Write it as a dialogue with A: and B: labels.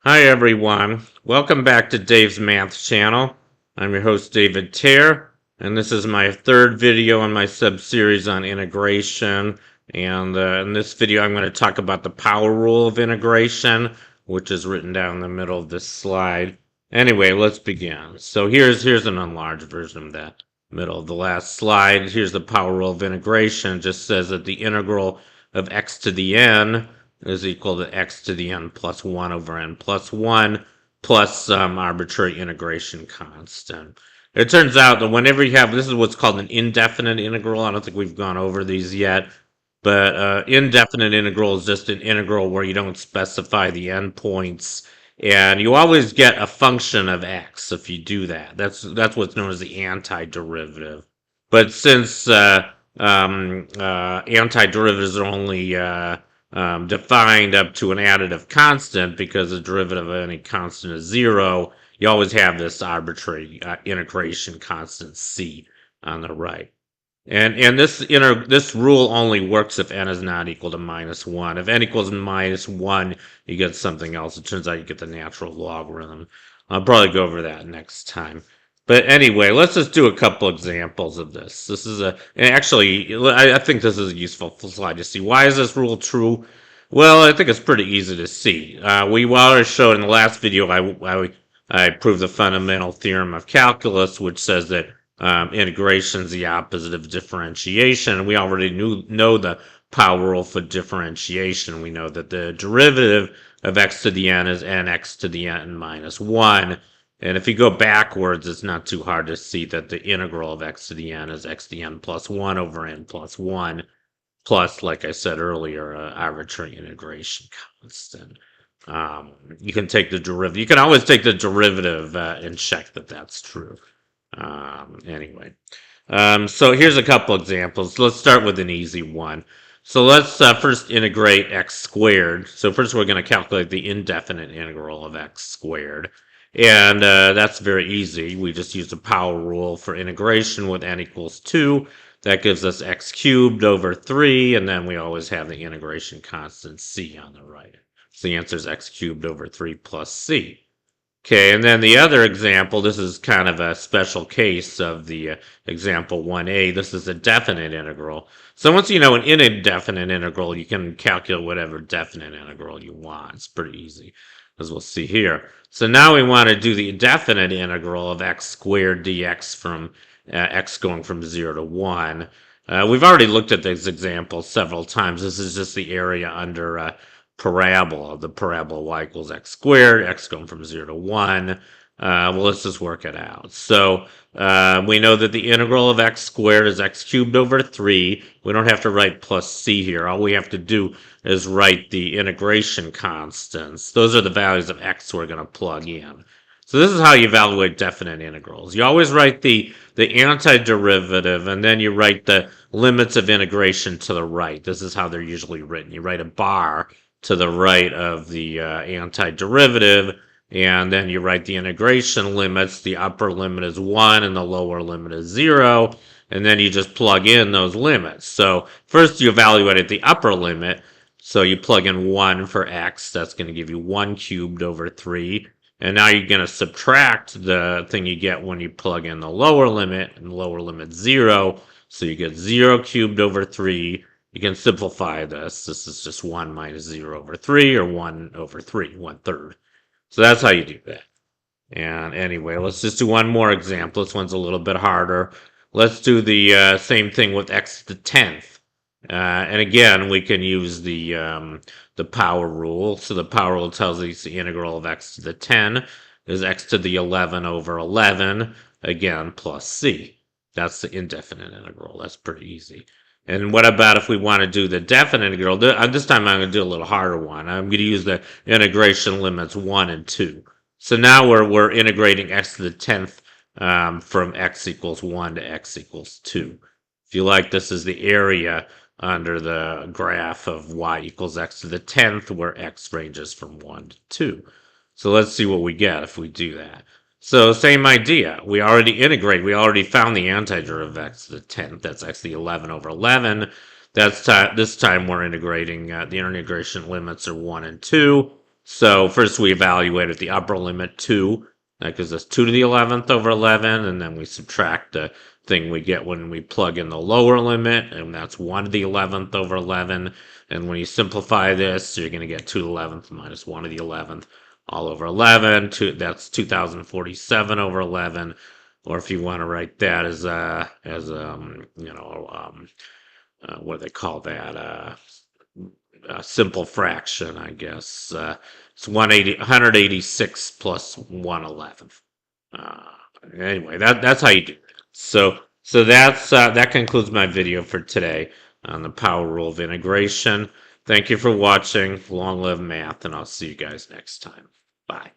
A: Hi everyone, welcome back to Dave's Math channel. I'm your host David Tare, and this is my third video on my sub-series on integration. And in this video I'm going to talk about the power rule of integration, which is written down in the middle of this slide. Anyway, let's begin. So here's an enlarged version of that middle of the last slide. Here's the power rule of integration. It just says that the integral of x to the n is equal to x to the n plus 1 over n plus 1 plus some arbitrary integration constant. It turns out that whenever you have, this is what's called an indefinite integral. I don't think we've gone over these yet, but indefinite integral is just an integral where you don't specify the endpoints, and you always get a function of x if you do that. That's what's known as the antiderivative. But since antiderivatives are only defined up to an additive constant, because the derivative of any constant is 0, you always have this arbitrary integration constant c on the right. And this rule only works if n is not equal to -1. If n equals -1, you get something else. It turns out you get the natural logarithm. I'll probably go over that next time. But anyway, let's just do a couple examples of this. This is actually, I think this is a useful slide to see. Why is this rule true? Well, I think it's pretty easy to see. We already showed in the last video, I proved the fundamental theorem of calculus, which says that integration is the opposite of differentiation. We already know the power rule for differentiation. We know that the derivative of x to the n is nx to the n minus 1. And if you go backwards, it's not too hard to see that the integral of x to the n is x to the n plus 1 over n plus 1, plus, like I said earlier, arbitrary integration constant. You can take the derivative. You can always take the derivative and check that that's true. Anyway, so here's a couple examples. Let's start with an easy one. So let's first integrate x squared. So first we're going to calculate the indefinite integral of x squared. And that's very easy. We just use the power rule for integration with n equals 2. That gives us x cubed over 3, and then we always have the integration constant c on the right. So the answer is x cubed over 3 plus c. Okay, and then the other example, this is kind of a special case of the example 1a. This is a definite integral. So once you know an indefinite integral, you can calculate whatever definite integral you want. It's pretty easy, as we'll see here. So now we want to do the definite integral of x squared dx from x going from 0 to 1. We've already looked at this example several times. This is just the area under parabola. The parabola y equals x squared, x going from 0 to 1. Well, let's just work it out. So we know that the integral of x squared is x cubed over 3. We don't have to write plus c here. All we have to do is write the integration constants. Those are the values of x we're going to plug in. So this is how you evaluate definite integrals. You always write the antiderivative, and then you write the limits of integration to the right. This is how they're usually written. You write a bar to the right of the antiderivative, and then you write the integration limits. The upper limit is 1 and the lower limit is 0, and then you just plug in those limits. So first you evaluate the upper limit, so you plug in 1 for x. That's going to give you 1 cubed over 3. And now you're going to subtract the thing you get when you plug in the lower limit, and the lower limit 0. So you get 0 cubed over 3. You can simplify this. This is just 1 minus 0 over 3, or 1 over 3, 1/3. So that's how you do that. And anyway, let's just do one more example. This one's a little bit harder. Let's do the same thing with x to the 10th. And again, we can use the power rule. So the power rule tells us the integral of x to the 10 is x to the 11 over 11, again, plus c. That's the indefinite integral. That's pretty easy. And what about if we want to do the definite integral? This time I'm going to do a little harder one. I'm going to use the integration limits 1 and 2. So now we're integrating x to the 10th from x equals 1 to x equals 2. If you like, this is the area under the graph of y equals x to the 10th, where x ranges from 1 to 2. So let's see what we get if we do that. So same idea. We already integrate. We already found the antiderivative of x to the 10th. That's x to the 11 over 11. This time we're integrating. The integration limits are 1 and 2. So first we evaluated the upper limit 2. That gives us 2 to the 11th over 11, and then we subtract the thing we get when we plug in the lower limit, and that's 1 to the 11th over 11. And when you simplify this, you're going to get 2 to the 11th minus 1 to the 11th all over 11. That's 2047 over 11. Or if you want to write that as what do they call that? A simple fraction, I guess. It's 186 plus 111th. Uh, anyway, that's how you do it. So that concludes my video for today on the power rule of integration. Thank you for watching. Long live math, and I'll see you guys next time. Bye.